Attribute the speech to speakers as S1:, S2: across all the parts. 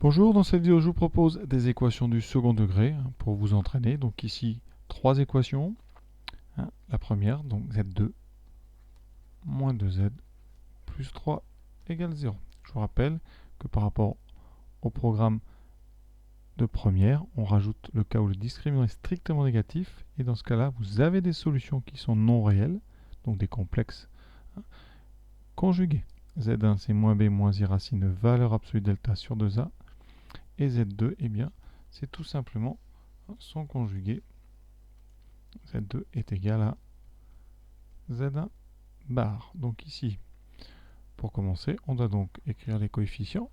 S1: Bonjour, dans cette vidéo je vous propose des équations du second degré pour vous entraîner. Donc ici, trois équations. La première, donc Z2 moins 2Z plus 3 égale 0. Je vous rappelle que par rapport au programme de première, on rajoute le cas où le discriminant est strictement négatif. Et dans ce cas-là, vous avez des solutions qui sont non réelles, donc des complexes conjugués. Z1 c'est moins B moins I racine de valeur absolue delta sur 2A. Et Z2, eh bien, c'est tout simplement son conjugué. Z2 est égal à Z1 bar. Donc ici, pour commencer, on doit donc écrire les coefficients.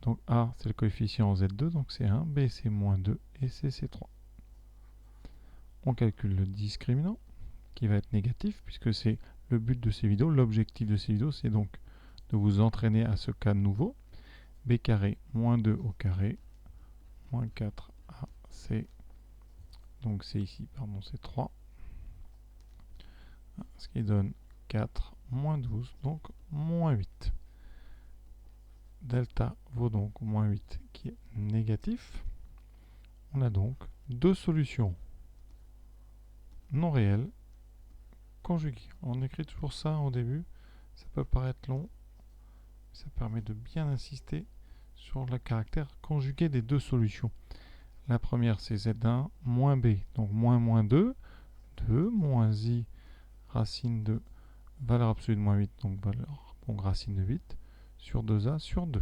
S1: Donc A, c'est le coefficient en Z2, donc c'est 1. B, c'est moins 2. Et C, c'est 3. On calcule le discriminant, qui va être négatif, puisque c'est le but de ces vidéos. L'objectif de ces vidéos, c'est donc de vous entraîner à ce cas nouveau. B carré moins 2 au carré, moins 4 AC. Donc c'est ici, pardon, c'est 3. Ce qui donne 4 moins 12, donc moins 8. Delta vaut donc moins 8 qui est négatif. On a donc deux solutions non réelles conjuguées. On écrit toujours ça au début. Ça peut paraître long. Ça permet de bien insister sur le caractère conjugué des deux solutions. La première c'est Z1 moins B, donc moins 2. 2 moins I racine de valeur absolue de moins 8, donc valeur, donc racine de 8 sur 2A sur 2.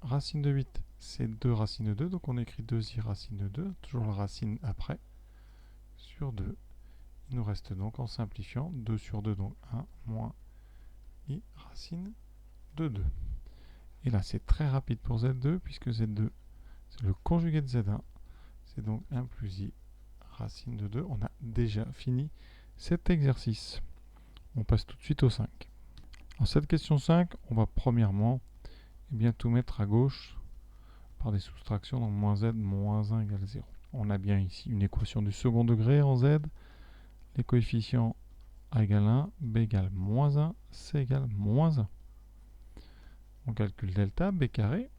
S1: Racine de 8, c'est 2 racine de 2, donc on écrit 2i racine de 2, toujours la racine après, sur 2. Il nous reste donc, en simplifiant, 2 sur 2, donc 1 moins i racine de 2. Et là, c'est très rapide pour Z2, puisque Z2, c'est le conjugué de Z1. C'est donc 1 plus i racine de 2. On a déjà fini cet exercice. On passe tout de suite au 5. En cette question 5, on va premièrement bien tout mettre à gauche par des soustractions, donc moins z moins 1 égale 0. On a bien ici une équation du second degré en z. Les coefficients a égale 1, b égale moins 1, c égale moins 1. On calcule delta, b carré,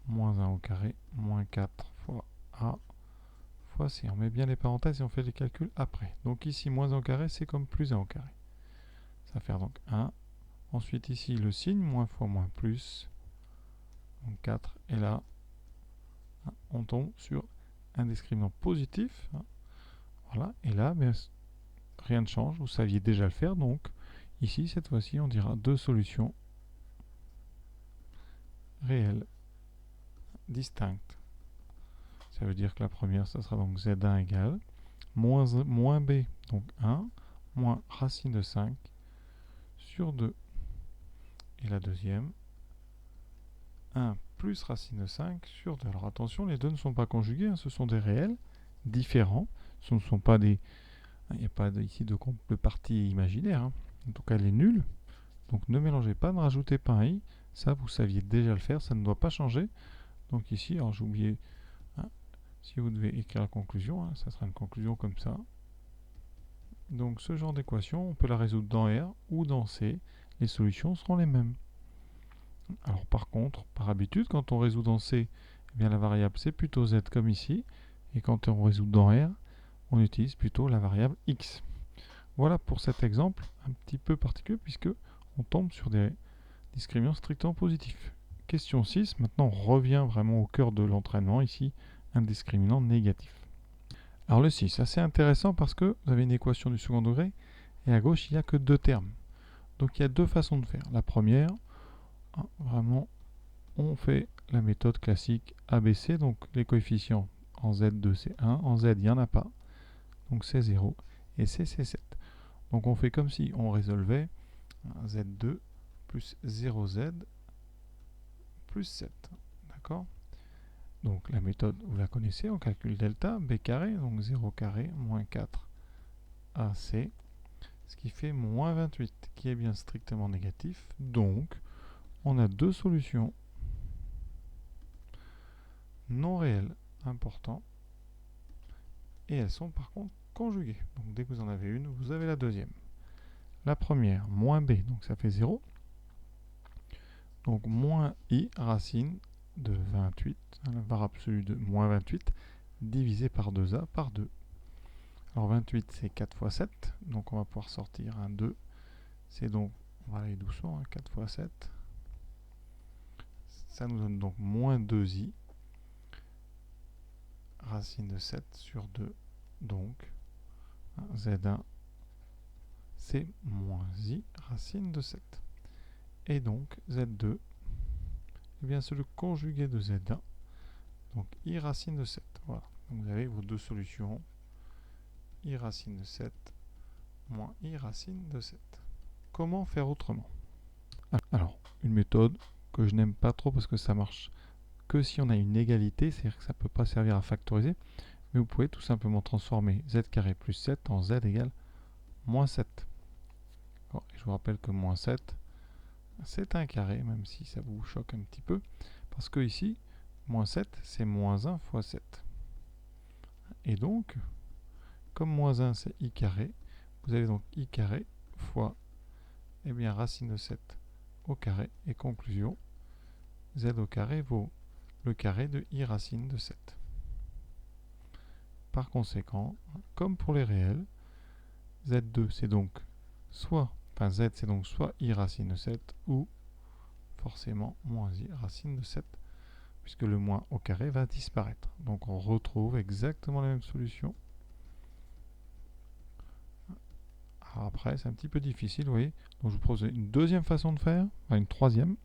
S1: moins 1 au carré, moins 4 fois a fois c. On met bien les parenthèses et on fait les calculs après. Donc ici, moins 1 au carré, c'est comme plus 1 au carré. Ça va faire donc 1. Ensuite ici, le signe, moins fois moins plus, donc 4. Et là, on tombe sur un discriminant positif. Voilà. Et là, bien, rien ne change. Vous saviez déjà le faire. Donc, ici, cette fois-ci, on dira deux solutions réelles, distinctes. Ça veut dire que la première, ça sera donc Z1 égale moins B, donc 1, moins racine de 5 sur 2. Et la deuxième, 1 plus racine de 5 sur 2. Alors attention, les deux ne sont pas conjugués, hein, ce sont des réels différents. Ce ne sont pas des... Il n'y a pas ici de partie imaginaire. Hein. En tout cas, elle est nulle. Donc ne mélangez pas, ne rajoutez pas un i. Ça, vous saviez déjà le faire, ça ne doit pas changer. Donc ici, alors j'ai oublié, hein, si vous devez écrire la conclusion, hein, ça sera une conclusion comme ça. Donc ce genre d'équation, on peut la résoudre dans R ou dans C. Les solutions seront les mêmes. Alors par contre, par habitude, quand on résout dans C, eh bien, la variable c'est plutôt Z comme ici. Et quand on résout dans R, on utilise plutôt la variable X. Voilà pour cet exemple un petit peu particulier puisque on tombe sur des discriminants strictement positifs. Question 6, maintenant on revient vraiment au cœur de l'entraînement, ici un discriminant négatif. Alors le 6, assez intéressant parce que vous avez une équation du second degré et à gauche il n'y a que deux termes. Donc il y a deux façons de faire. La première, vraiment, on fait la méthode classique ABC, donc les coefficients en Z2 c'est 1, en Z il n'y en a pas, donc c'est 0 et C c'est 7. Donc on fait comme si on résolvait Z2 plus 0Z plus 7. D'accord? Donc la méthode, vous la connaissez, on calcule delta, b carré, donc 0 carré, moins 4 AC, ce qui fait moins 28, qui est bien strictement négatif. Donc, on a deux solutions non réelles importantes, et elles sont par contre conjuguées. Donc dès que vous en avez une, vous avez la deuxième. La première, moins b, donc ça fait 0, Donc moins i racine de 28, la valeur absolue de moins 28, divisé par 2a par 2. Alors 28 c'est 4 fois 7, donc on va pouvoir sortir un 2. C'est donc, on va aller doucement, 4 fois 7. Ça nous donne donc moins 2i racine de 7 sur 2. Donc z1 c'est moins i racine de 7. Et donc z2, eh bien c'est le conjugué de z1, donc i racine de 7. Voilà, donc vous avez vos deux solutions, i racine de 7 moins i racine de 7. Comment faire autrement? Alors, une méthode que je n'aime pas trop parce que ça marche que si on a une égalité, c'est-à-dire que ça ne peut pas servir à factoriser, mais vous pouvez tout simplement transformer z carré plus 7 en z égale moins 7. Bon, je vous rappelle que moins 7, c'est un carré, même si ça vous choque un petit peu, parce que ici, moins 7, c'est moins 1 fois 7. Et donc, comme moins 1, c'est i carré, vous avez donc i carré fois, eh bien, racine de 7 au carré, et conclusion, z au carré vaut le carré de i racine de 7. Par conséquent, comme pour les réels, z2 c'est donc soit, enfin z c'est donc soit i racine de 7 ou forcément moins i racine de 7, puisque le moins au carré va disparaître. Donc on retrouve exactement la même solution. Alors après c'est un petit peu difficile, vous voyez. Donc je vous propose une deuxième façon de faire, enfin une troisième.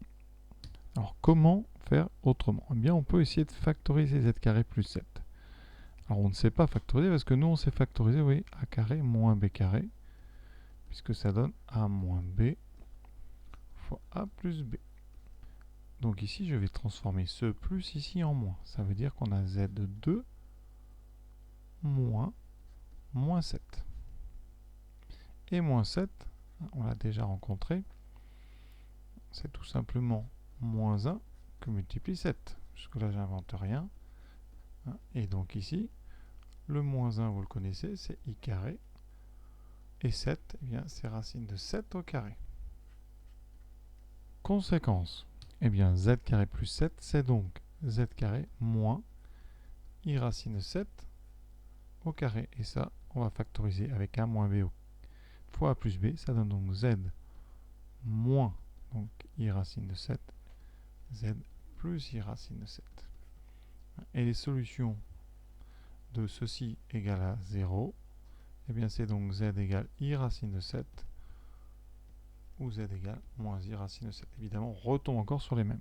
S1: Alors comment faire autrement? Eh bien on peut essayer de factoriser z carré plus 7. Alors on ne sait pas factoriser parce que nous on sait factoriser, vous voyez, a carré moins b carré, puisque ça donne a moins b fois a plus b. Donc ici je vais transformer ce plus ici en moins. Ça veut dire qu'on a z2 moins 7. Et moins 7, on l'a déjà rencontré, c'est tout simplement moins 1 que multiplie 7. Jusque là j'invente rien. Et donc ici, le moins 1, vous le connaissez, c'est i carré. Et 7, eh bien, c'est racine de 7 au carré. Conséquence, eh bien, z carré plus 7, c'est donc z carré moins i racine de 7 au carré. Et ça, on va factoriser avec a moins b fois a plus b. Ça donne donc z moins donc i racine de 7, z plus i racine de 7. Et les solutions de ceci égale à 0, eh bien c'est donc z égale i racine de 7 ou z égale moins i racine de 7. Évidemment, on retombe encore sur les mêmes.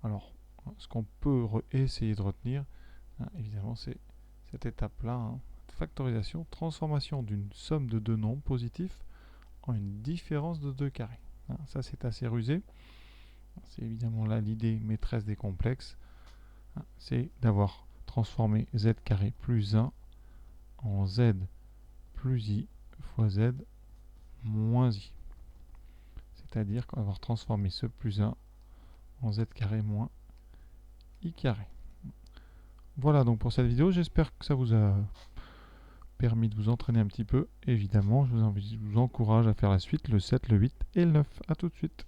S1: Alors, ce qu'on peut essayer de retenir, évidemment, c'est cette étape-là, factorisation, transformation d'une somme de deux nombres positifs en une différence de deux carrés. Ça, c'est assez rusé. C'est évidemment là l'idée maîtresse des complexes. C'est d'avoir transformé z carré plus 1 en z plus i fois z moins i. C'est-à-dire qu'on va avoir transformé ce plus 1 en z carré moins i carré. Voilà donc pour cette vidéo, j'espère que ça vous a permis de vous entraîner un petit peu. Évidemment, je vous encourage à faire la suite, le 7, le 8 et le 9. A tout de suite.